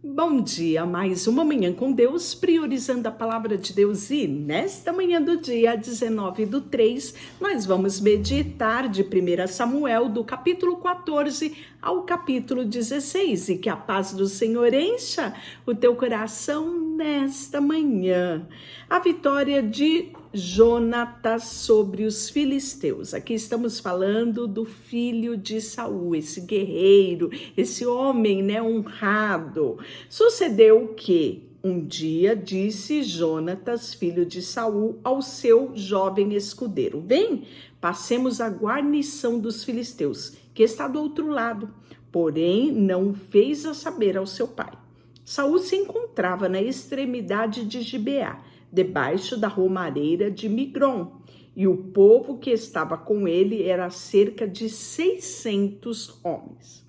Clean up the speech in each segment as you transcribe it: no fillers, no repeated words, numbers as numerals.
Bom dia, mais uma manhã com Deus, priorizando a palavra de Deus, e nesta manhã do dia 19/3, nós vamos meditar de 1 Samuel, do capítulo 14 ao capítulo 16, e que a paz do Senhor encha o teu coração nesta manhã. A vitória de Jonatas sobre os filisteus. Aqui estamos falando do filho de Saul, esse guerreiro, esse homem, honrado. Sucedeu que um dia disse Jonatas, filho de Saul, ao seu jovem escudeiro: vem, passemos a guarnição dos filisteus, que está do outro lado. Porém, não fez a saber ao seu pai. Saul se encontrava na extremidade de Gibeá, debaixo da romareira de Migron, e o povo que estava com ele era cerca de 600 homens.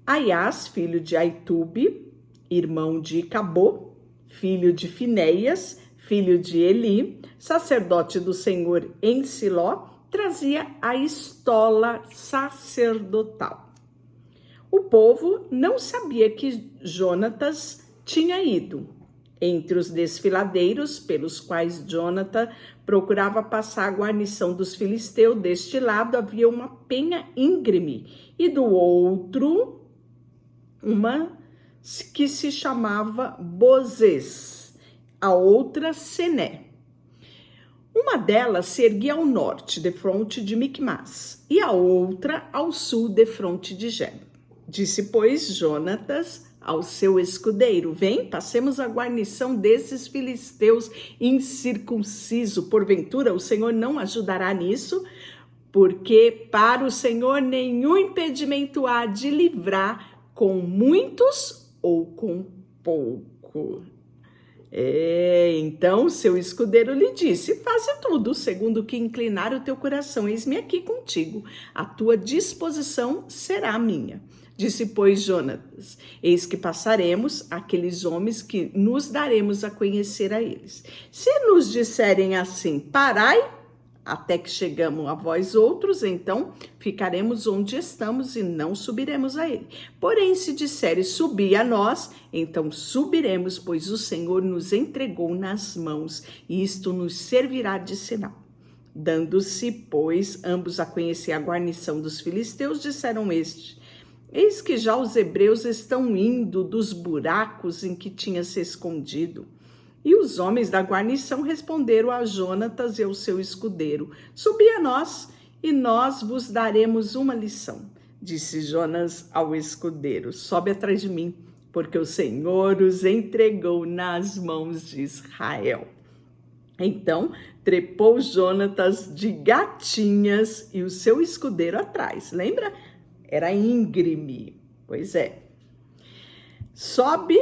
Aias, filho de Aitube, irmão de Cabô, filho de Finéias, filho de Eli, sacerdote do Senhor em Siló, trazia a estola sacerdotal. O povo não sabia que Jonatas tinha ido. Entre os desfiladeiros pelos quais Jonatas procurava passar a guarnição dos filisteus, deste lado havia uma penha íngreme e do outro uma que se chamava Bozez, a outra Sené. Uma delas se erguia ao norte, defronte de Micmas, e a outra ao sul, defronte de Geba. Disse, pois, Jonatas ao seu escudeiro: vem, passemos a guarnição desses filisteus incircuncisos. Porventura o Senhor não ajudará nisso? Porque para o Senhor nenhum impedimento há de livrar com muitos ou com pouco. Então seu escudeiro lhe disse: faze tudo segundo o que inclinar o teu coração, eis-me aqui contigo, a tua disposição será minha. Disse, pois, Jonatas: eis que passaremos aqueles homens, que nos daremos a conhecer a eles. Se nos disserem assim: parai, até que chegamos a vós outros, então ficaremos onde estamos e não subiremos a ele. Porém, se disserem: subi a nós, então subiremos, pois o Senhor nos entregou nas mãos, e isto nos servirá de sinal. Dando-se, pois, ambos a conhecer a guarnição dos filisteus, disseram estes: eis que já os hebreus estão indo dos buracos em que tinha se escondido. E os homens da guarnição responderam a Jonatas e ao seu escudeiro: subi a nós, e nós vos daremos uma lição. Disse Jonas ao escudeiro: sobe atrás de mim, porque o Senhor os entregou nas mãos de Israel. Então trepou Jonatas de gatinhas e o seu escudeiro atrás. Lembra? Era íngreme. Pois é. Sobe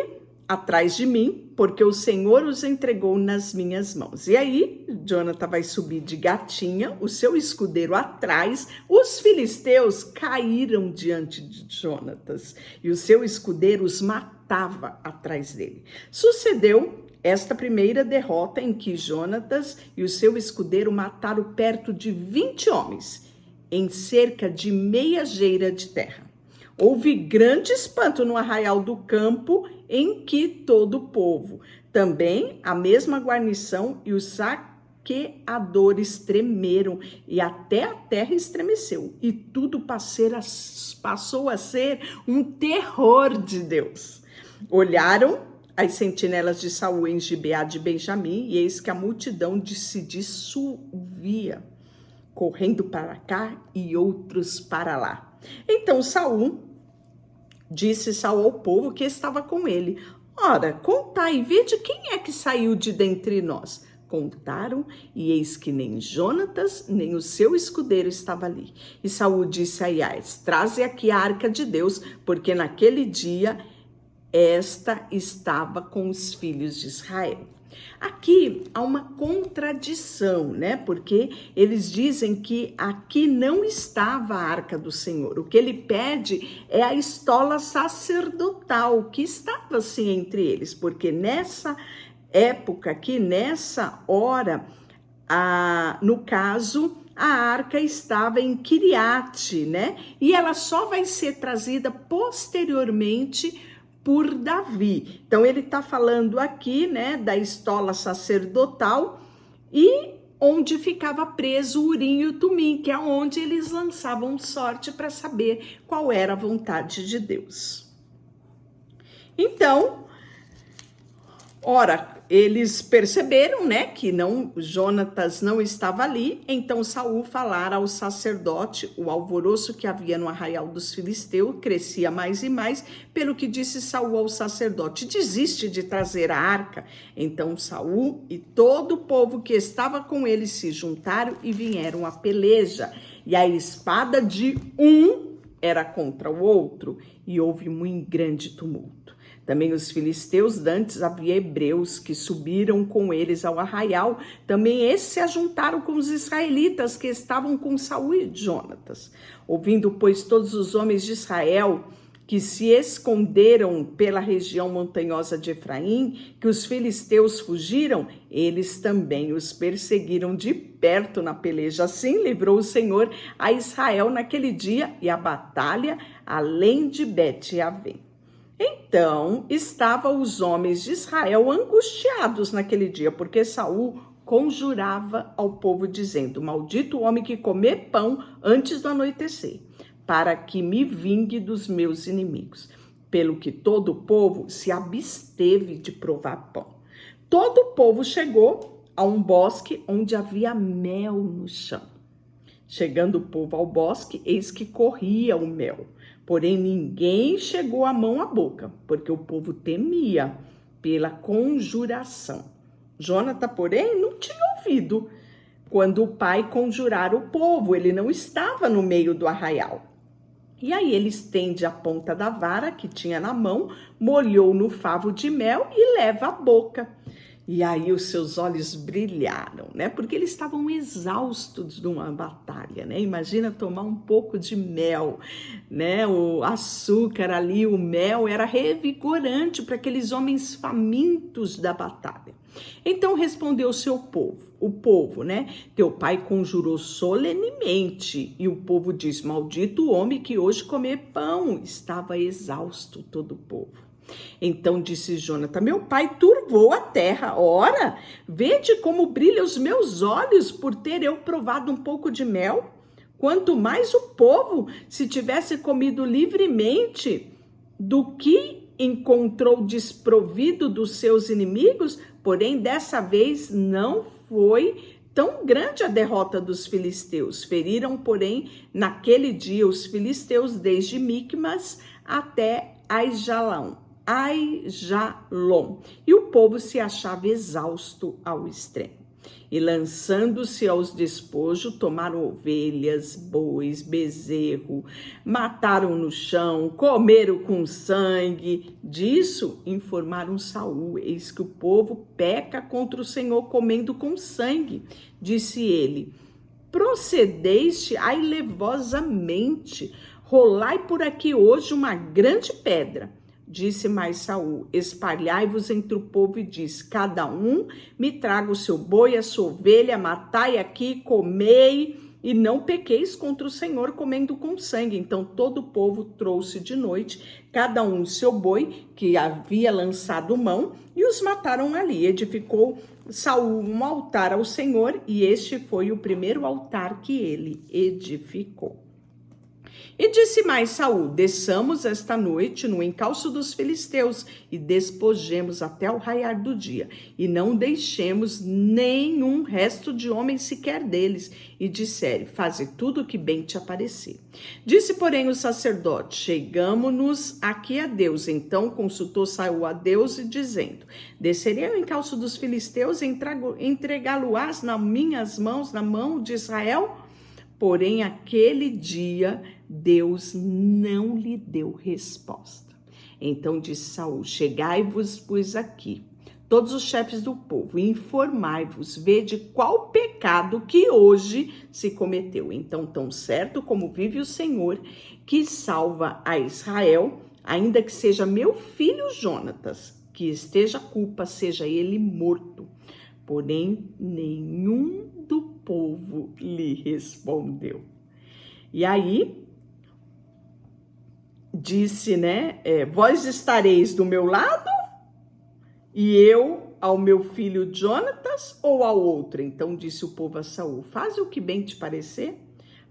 atrás de mim, porque o Senhor os entregou nas minhas mãos. E aí, Jonatas vai subir de gatinha, o seu escudeiro atrás. Os filisteus caíram diante de Jonatas, e o seu escudeiro os matava atrás dele. Sucedeu esta primeira derrota, em que Jonatas e o seu escudeiro mataram perto de 20 homens, em cerca de meia geira de terra. Houve grande espanto no arraial do campo, em que todo o povo, também a mesma guarnição e os saqueadores tremeram, e até a terra estremeceu, e tudo passou a ser um terror de Deus. Olharam as sentinelas de Saul em Gibeá de Benjamim, e eis que a multidão se dissolvia, correndo para cá e outros para lá. Então disse Saul ao povo que estava com ele: ora, contai e vede quem é que saiu de dentre nós. Contaram, e eis que nem Jonatas, nem o seu escudeiro estava ali. E Saul disse a Aias: traze aqui a arca de Deus, porque naquele dia esta estava com os filhos de Israel. Aqui há uma contradição, Porque eles dizem que aqui não estava a arca do Senhor. O que ele pede é a estola sacerdotal, que estava assim entre eles, porque nessa época aqui, nessa hora, no caso, a arca estava em Quiriate, E ela só vai ser trazida posteriormente por Davi. Então ele está falando aqui, né, da estola sacerdotal e onde ficava preso o Urim e o Tumim, que é onde eles lançavam sorte para saber qual era a vontade de Deus. Então, ora, eles perceberam, né, que Jonatas não estava ali, então Saul falara ao sacerdote. O alvoroço que havia no arraial dos filisteus crescia mais e mais, pelo que disse Saul ao sacerdote: desiste de trazer a arca. Então Saul e todo o povo que estava com ele se juntaram e vieram à peleja, e a espada de um era contra o outro, e houve muito grande tumulto. Também os filisteus, dantes havia hebreus que subiram com eles ao arraial, também esses se ajuntaram com os israelitas que estavam com Saul e Jonatas. Ouvindo, pois, todos os homens de Israel que se esconderam pela região montanhosa de Efraim, que os filisteus fugiram, eles também os perseguiram de perto na peleja. Assim livrou o Senhor a Israel naquele dia, e a batalha além de Bet-Avém. Então, estavam os homens de Israel angustiados naquele dia, porque Saul conjurava ao povo, dizendo: maldito o homem que comer pão antes do anoitecer, para que me vingue dos meus inimigos. Pelo que todo o povo se absteve de provar pão. Todo o povo chegou a um bosque onde havia mel no chão. Chegando o povo ao bosque, eis que corria o mel. Porém, ninguém chegou a mão à boca, porque o povo temia pela conjuração. Jonatas, porém, não tinha ouvido quando o pai conjurara o povo. Ele não estava no meio do arraial. E aí ele estende a ponta da vara que tinha na mão, molhou no favo de mel e leva à boca. E aí os seus olhos brilharam, né? Porque eles estavam exaustos de uma batalha, né? Imagina tomar um pouco de mel, né? O açúcar ali, o mel era revigorante para aqueles homens famintos da batalha. Então respondeu o povo, né? Teu pai conjurou solenemente, e o povo diz: maldito o homem que hoje comer pão. Estava exausto todo o povo. Então disse Jonatas: meu pai turvou a terra. Ora, vede como brilham os meus olhos por ter eu provado um pouco de mel. Quanto mais o povo, se tivesse comido livremente do que encontrou desprovido dos seus inimigos. Porém, dessa vez não foi tão grande a derrota dos filisteus. Feriram, porém, naquele dia os filisteus desde Micmas até Aijalon. E o povo se achava exausto ao extremo. E lançando-se aos despojos, tomaram ovelhas, bois, bezerro, mataram no chão, comeram com sangue. Disso informaram Saul: eis que o povo peca contra o Senhor comendo com sangue. Disse ele: procedeste ailevosamente, rolai por aqui hoje uma grande pedra. Disse mais Saul: espalhai-vos entre o povo, e diz: cada um me traga o seu boi, a sua ovelha, matai aqui, comei, e não pequeis contra o Senhor comendo com sangue. Então todo o povo trouxe de noite, cada um o seu boi, que havia lançado mão, e os mataram ali. Edificou Saul um altar ao Senhor, e este foi o primeiro altar que ele edificou. E disse mais Saul: desçamos esta noite no encalço dos filisteus e despojemos até o raiar do dia, e não deixemos nenhum resto de homem sequer deles. E disseram: faze tudo o que bem te aparecer. Disse, porém, o sacerdote: chegamo-nos aqui a Deus. Então consultou Saul a Deus, e dizendo: descerei ao encalço dos filisteus e entregá-lo-ás nas minhas mãos, na mão de Israel? Porém, aquele dia, Deus não lhe deu resposta. Então disse Saul: chegai-vos, pois, aqui, todos os chefes do povo, e informai-vos, vede qual pecado que hoje se cometeu. Então, tão certo como vive o Senhor, que salva a Israel, ainda que seja meu filho Jonatas, que esteja a culpa, seja ele morto. Porém, nenhum do povo lhe respondeu. E aí, disse, né? Vós estareis do meu lado e eu ao meu filho Jonatas ou ao outro? Então disse o povo a Saul: faze o que bem te parecer.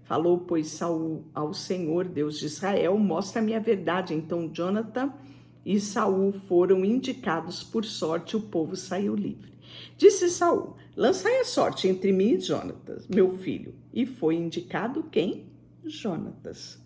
Falou, pois, Saul ao Senhor, Deus de Israel: mostra-me a verdade. Então Jonatã e Saul foram indicados por sorte, o povo saiu livre. Disse Saul: lançai a sorte entre mim e Jonatas, meu filho. E foi indicado quem? Jonatas.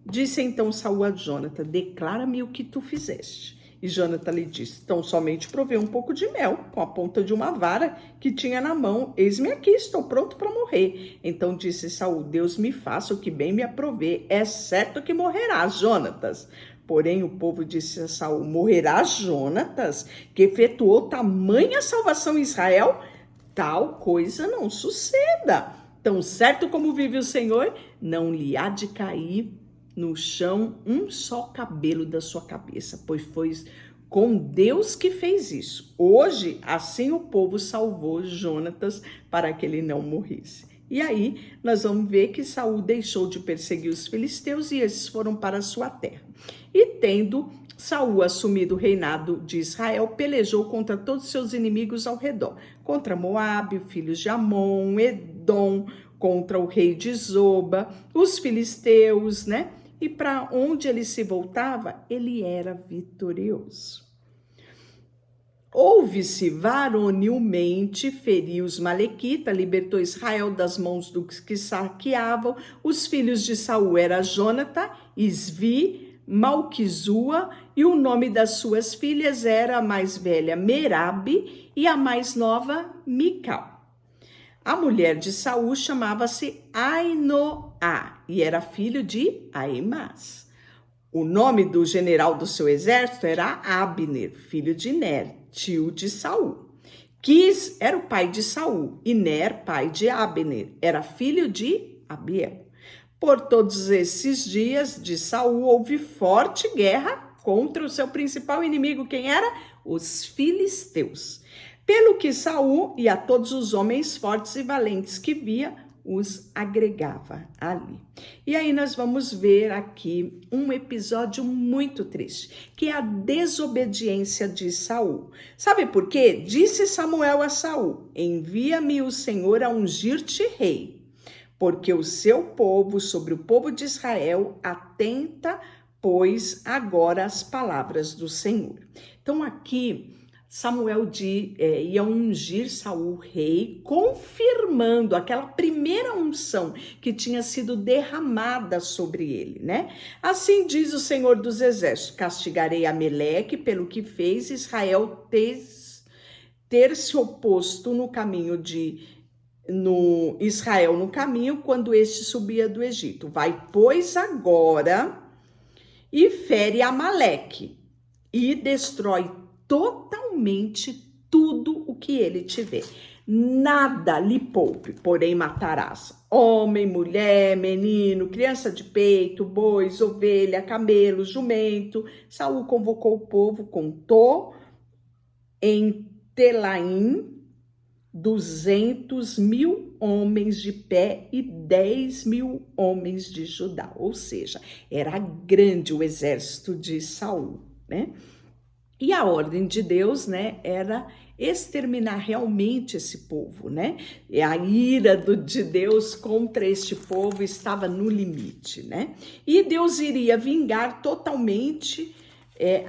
Disse então Saul a Jonatã: declara-me o que tu fizeste. E Jonatã lhe disse: então somente provei um pouco de mel com a ponta de uma vara que tinha na mão. Eis-me aqui, estou pronto para morrer. Então disse Saul: Deus me faça o que bem me aprover. É certo que morrerás, Jonatas. Porém o povo disse a Saul: morrerás, Jonatas, que efetuou tamanha salvação em Israel? Tal coisa não suceda. Tão certo como vive o Senhor, não lhe há de cair no chão um só cabelo da sua cabeça, pois foi com Deus que fez isso. Hoje, assim o povo salvou Jonatas para que ele não morresse. E aí, nós vamos ver que Saul deixou de perseguir os filisteus e esses foram para a sua terra. E tendo Saul assumido o reinado de Israel, pelejou contra todos os seus inimigos ao redor, contra Moabe, filhos de Amon, Edom, contra o rei de Zoba, os filisteus, né? E para onde ele se voltava, ele era vitorioso. Ouve-se varonilmente, feriu os malequitas, libertou Israel das mãos dos que saqueavam. Os filhos de Saul eram Jonatã, Isvi, Malquizua, e o nome das suas filhas era a mais velha Merabe e a mais nova Mical. A mulher de Saul chamava-se Ainoá e era filho de Aimás. O nome do general do seu exército era Abner, filho de Ner, tio de Saul. Quis era o pai de Saul e Ner, pai de Abner, era filho de Abiel. Por todos esses dias de Saul houve forte guerra contra o seu principal inimigo, quem era? Os filisteus. Pelo que Saul e a todos os homens fortes e valentes que via, os agregava ali. E aí nós vamos ver aqui um episódio muito triste, que é a desobediência de Saul. Sabe por quê? Disse Samuel a Saul: envia-me o Senhor a ungir-te rei, porque o seu povo, sobre o povo de Israel, atenta, pois, agora as palavras do Senhor. Então aqui Samuel ia ungir Saul rei, confirmando aquela primeira unção que tinha sido derramada sobre ele, né? Assim diz o Senhor dos Exércitos: castigarei Ameleque pelo que fez Israel ter se oposto no caminho Israel no caminho quando este subia do Egito. Vai, pois, agora e fere Amaleque e destrói totalmente tudo o que ele tiver. Nada lhe poupe, porém matarás homem, mulher, menino, criança de peito, bois, ovelha, camelo, jumento. Saul convocou o povo, contou em Telaim 200.000 homens de pé e 10.000 homens de Judá. Ou seja, era grande o exército de Saul, né? E a ordem de Deus, né, era exterminar realmente esse povo, né? E a ira de Deus contra este povo estava no limite, né? E Deus iria vingar totalmente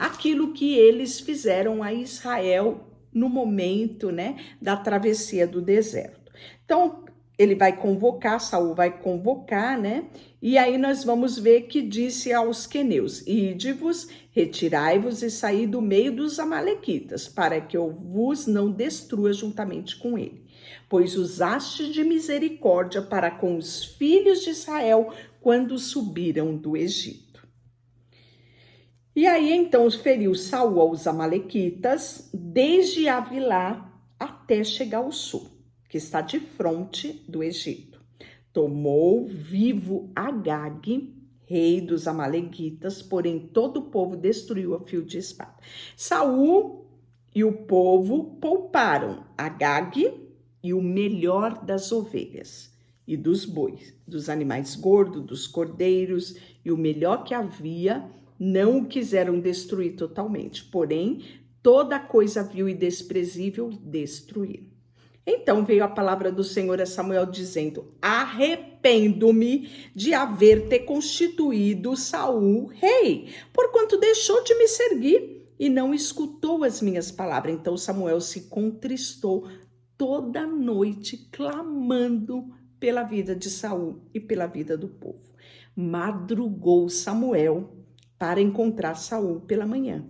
aquilo que eles fizeram a Israel no momento, né, da travessia do deserto. Então, ele vai convocar, Saul vai convocar, né? E aí nós vamos ver que disse aos queneus: ide-vos, retirai-vos e saí do meio dos amalequitas, para que eu vos não destrua juntamente com ele. Pois usaste de misericórdia para com os filhos de Israel quando subiram do Egito. E aí então feriu Saul aos amalequitas, desde Avilá até chegar ao sul, que está de fronte do Egito. Tomou vivo Agag, rei dos amalequitas, porém todo o povo destruiu a fio de espada. Saul e o povo pouparam Agag e o melhor das ovelhas e dos bois, dos animais gordos, dos cordeiros e o melhor que havia não o quiseram destruir totalmente, porém toda coisa vil e desprezível destruíram. Então veio a palavra do Senhor a Samuel dizendo: arrependo-me de haver te constituído Saul rei, porquanto deixou de me servir e não escutou as minhas palavras. Então Samuel se contristou toda noite, clamando pela vida de Saul e pela vida do povo. Madrugou Samuel para encontrar Saul pela manhã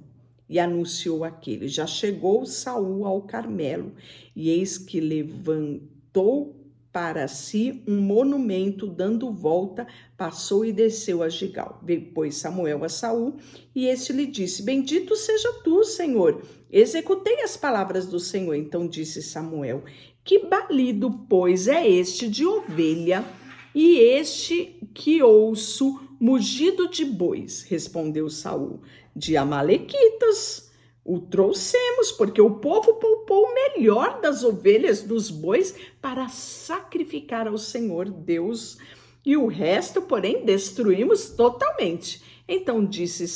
e anunciou aquele: já chegou Saul ao Carmelo, e eis que levantou para si um monumento, dando volta, passou e desceu a Gigal. Veio, pois, Samuel a Saul, e este lhe disse: bendito seja tu, Senhor, executei as palavras do Senhor. Então disse Samuel: que balido, pois, é este de ovelha, e este que ouço mugido de bois? Respondeu Saul: de amalequitas o trouxemos, porque o povo poupou o melhor das ovelhas, dos bois, para sacrificar ao Senhor Deus, e o resto, porém, destruímos totalmente. Então disse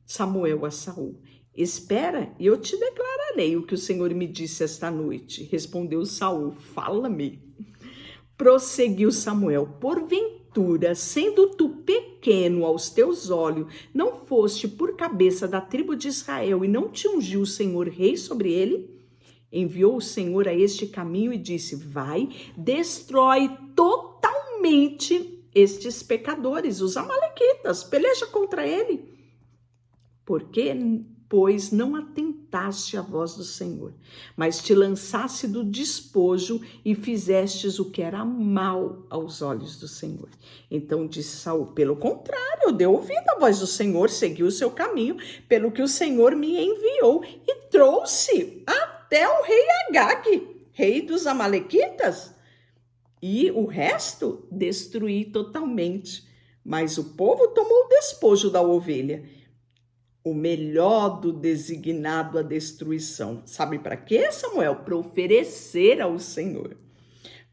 Samuel a Saul: espera, e eu te declararei o que o Senhor me disse esta noite. Respondeu Saul: fala-me. Prosseguiu Samuel: porventura, sendo tu pequeno aos teus olhos, não foste por cabeça da tribo de Israel e não te ungiu o Senhor rei sobre ele? Enviou o Senhor a este caminho e disse: vai, destrói totalmente estes pecadores, os amalequitas, peleja contra ele. Porque, pois, não atentaste à voz do Senhor, mas te lançaste do despojo e fizestes o que era mal aos olhos do Senhor. Então disse Saul: pelo contrário, eu dei ouvido à voz do Senhor, segui o seu caminho, pelo que o Senhor me enviou, e trouxe até o rei Agag, rei dos amalequitas, e o resto destruí totalmente. Mas o povo tomou o despojo da ovelha, o melhor do designado à destruição. Sabe para quê, Samuel? Para oferecer ao Senhor.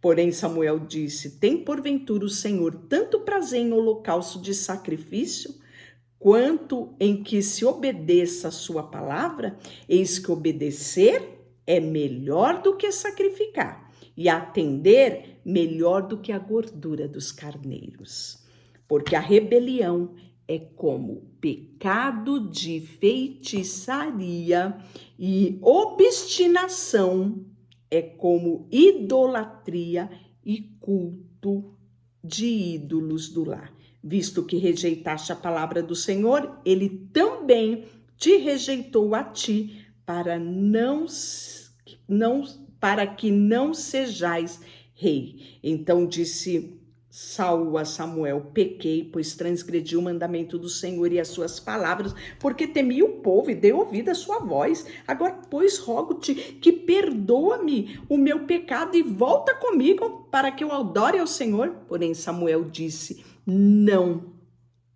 Porém Samuel disse: tem porventura o Senhor tanto prazer em holocausto de sacrifício, quanto em que se obedeça a sua palavra? Eis que obedecer é melhor do que sacrificar, e atender melhor do que a gordura dos carneiros. Porque a rebelião é como pecado de feitiçaria, e obstinação é como idolatria e culto de ídolos do lar. Visto que rejeitaste a palavra do Senhor, ele também te rejeitou a ti, para que não sejais rei. Então disse Saul a Samuel: pequei, pois transgredi o mandamento do Senhor e as suas palavras, porque temi o povo e dei ouvido à sua voz. Agora, pois, rogo-te que perdoa-me o meu pecado e volta comigo para que eu adore ao Senhor. Porém Samuel disse: não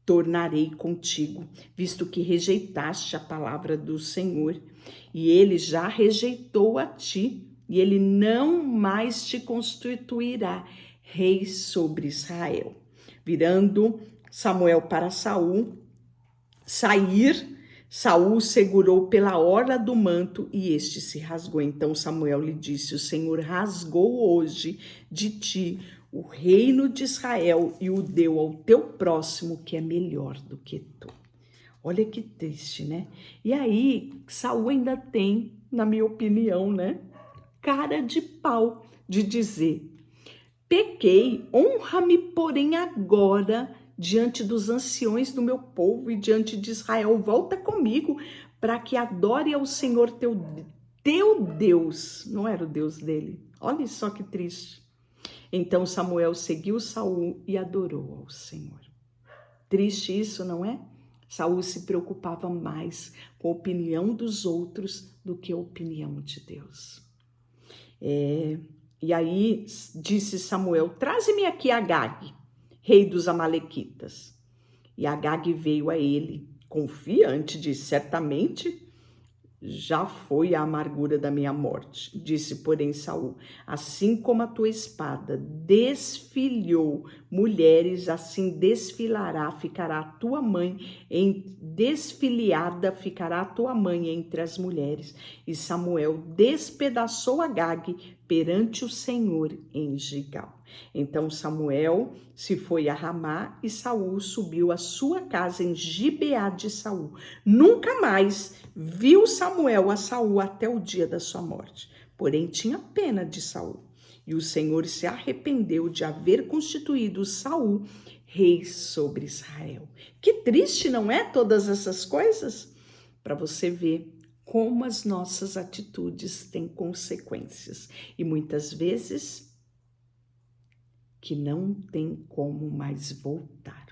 tornarei contigo, visto que rejeitaste a palavra do Senhor, e ele já rejeitou a ti, e ele não mais te constituirá rei sobre Israel. Virando Samuel para Saul Saul segurou pela orla do manto e este se rasgou. Então Samuel lhe disse: o Senhor rasgou hoje de ti o reino de Israel e o deu ao teu próximo, que é melhor do que tu. Olha que triste, né? E aí Saul ainda tem, na minha opinião, né, cara de pau de dizer: pequei, honra-me, porém, agora diante dos anciões do meu povo e diante de Israel. Volta comigo para que adore ao Senhor teu Deus. Não era o Deus dele. Olha só que triste. Então Samuel seguiu Saul e adorou ao Senhor. Triste isso, não é? Saul se preocupava mais com a opinião dos outros do que a opinião de Deus. E aí disse Samuel: traze-me aqui Agag, rei dos amalequitas. E Agag veio a ele, confiante, disse: certamente Já foi a amargura da minha morte, disse, porém, Saul. Assim como a tua espada desfilhou mulheres, assim ficará a tua mãe, desfiliada ficará a tua mãe entre as mulheres. E Samuel despedaçou Agag perante o Senhor em Gigal. Então Samuel se foi a Ramá e Saul subiu à sua casa em Gibeá de Saul. Nunca mais viu Samuel a Saul até o dia da sua morte. Porém tinha pena de Saul. E o Senhor se arrependeu de haver constituído Saul rei sobre Israel. Que triste, não é, todas essas coisas? Para você ver como as nossas atitudes têm consequências. E muitas vezes que não tem como mais voltar.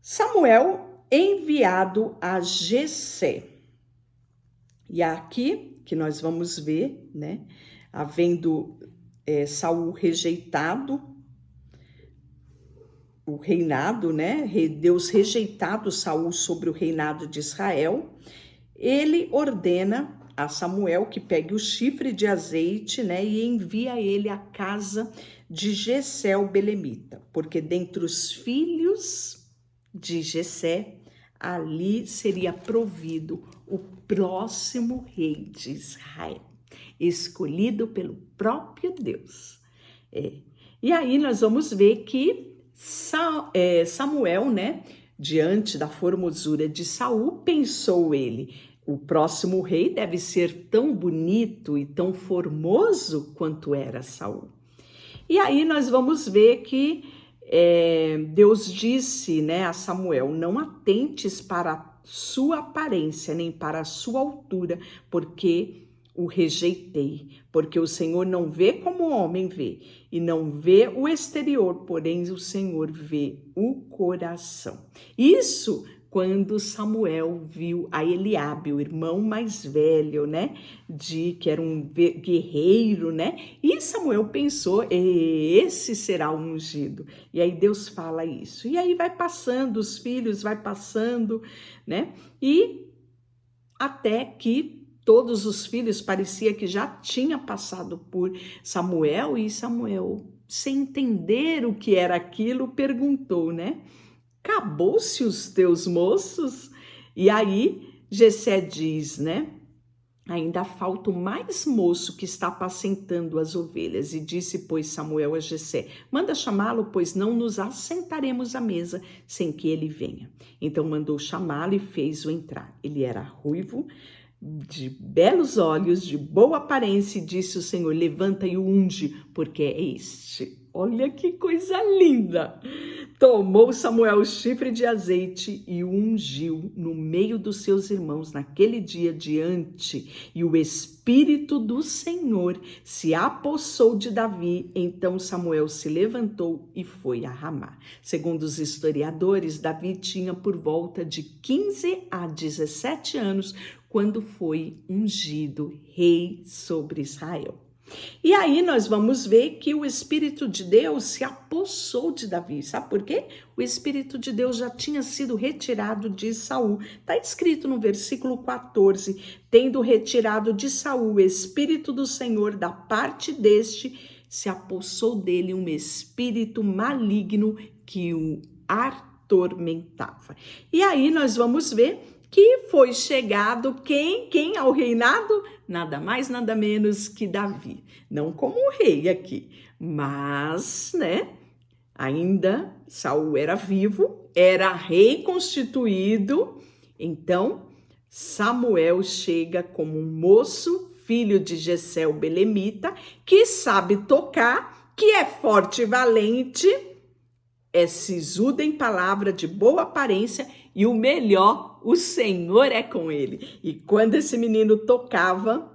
Samuel enviado a Jessé. E aqui que nós vamos ver, né, havendo Saul rejeitado o reinado, né, Deus rejeitado Saul sobre o reinado de Israel, ele ordena a Samuel que pegue o chifre de azeite, né, e envia ele à casa de Jessé o belemita, porque dentre os filhos de Jessé, ali seria provido o próximo rei de Israel, escolhido pelo próprio Deus. E aí nós vamos ver que Samuel, né, diante da formosura de Saul, pensou ele, o próximo rei deve ser tão bonito e tão formoso quanto era Saul. E aí nós vamos ver que Deus disse, né, a Samuel, não atentes para a sua aparência, nem para a sua altura, porque o rejeitei, porque o Senhor não vê como o homem vê, e não vê o exterior, porém o Senhor vê o coração. Isso quando Samuel viu a Eliabe, o irmão mais velho, né, que era um guerreiro, né, e Samuel pensou, esse será o ungido. E aí Deus fala isso. E aí vai passando, os filhos vai passando, né, e até que todos os filhos parecia que já tinha passado por Samuel, e Samuel, sem entender o que era aquilo, perguntou, né, acabou-se os teus moços? E aí Jessé diz, né, ainda falta o mais moço que está apacentando as ovelhas. E disse, pois, Samuel a Jessé, manda chamá-lo, pois não nos assentaremos à mesa sem que ele venha. Então mandou chamá-lo e fez-o entrar. Ele era ruivo, de belos olhos, de boa aparência, e disse o Senhor, levanta e o unge, porque é este. Olha que coisa linda! Tomou Samuel o chifre de azeite e o ungiu no meio dos seus irmãos naquele dia diante, e o Espírito do Senhor se apossou de Davi. Então Samuel se levantou e foi a Ramá. Segundo os historiadores, Davi tinha por volta de 15 a 17 anos quando foi ungido rei sobre Israel. E aí nós vamos ver que o Espírito de Deus se apossou de Davi. Sabe por quê? O Espírito de Deus já tinha sido retirado de Saul. Está escrito no versículo 14, tendo retirado de Saul o Espírito do Senhor da parte deste, se apossou dele um espírito maligno que o atormentava. E aí nós vamos ver que foi chegado quem ao reinado? Nada mais, nada menos que Davi. Não como rei aqui, mas, né, ainda Saul era vivo, era rei constituído. Então, Samuel chega como um moço, filho de Jessé o belemita, que sabe tocar, que é forte e valente, é sisudo em palavra, de boa aparência, e o melhor, o Senhor é com ele. E quando esse menino tocava,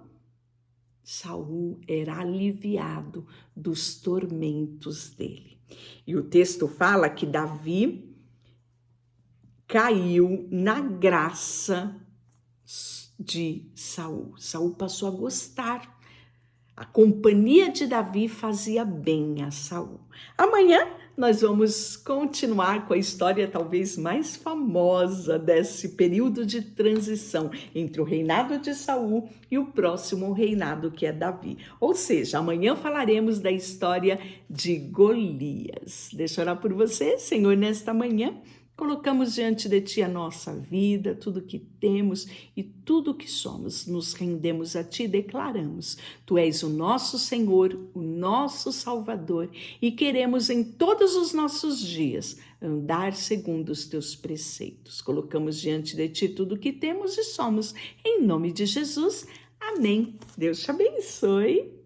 Saul era aliviado dos tormentos dele. E o texto fala que Davi caiu na graça de Saul. Saul passou a gostar. A companhia de Davi fazia bem a Saul. Amanhã nós vamos continuar com a história talvez mais famosa desse período de transição entre o reinado de Saul e o próximo reinado, que é Davi. Ou seja, amanhã falaremos da história de Golias. Deixa eu orar por você, Senhor, nesta manhã. Colocamos diante de Ti a nossa vida, tudo que temos e tudo que somos. Nos rendemos a Ti e declaramos: Tu és o nosso Senhor, o nosso Salvador, e queremos em todos os nossos dias andar segundo os Teus preceitos. Colocamos diante de Ti tudo que temos e somos. Em nome de Jesus, amém. Deus te abençoe.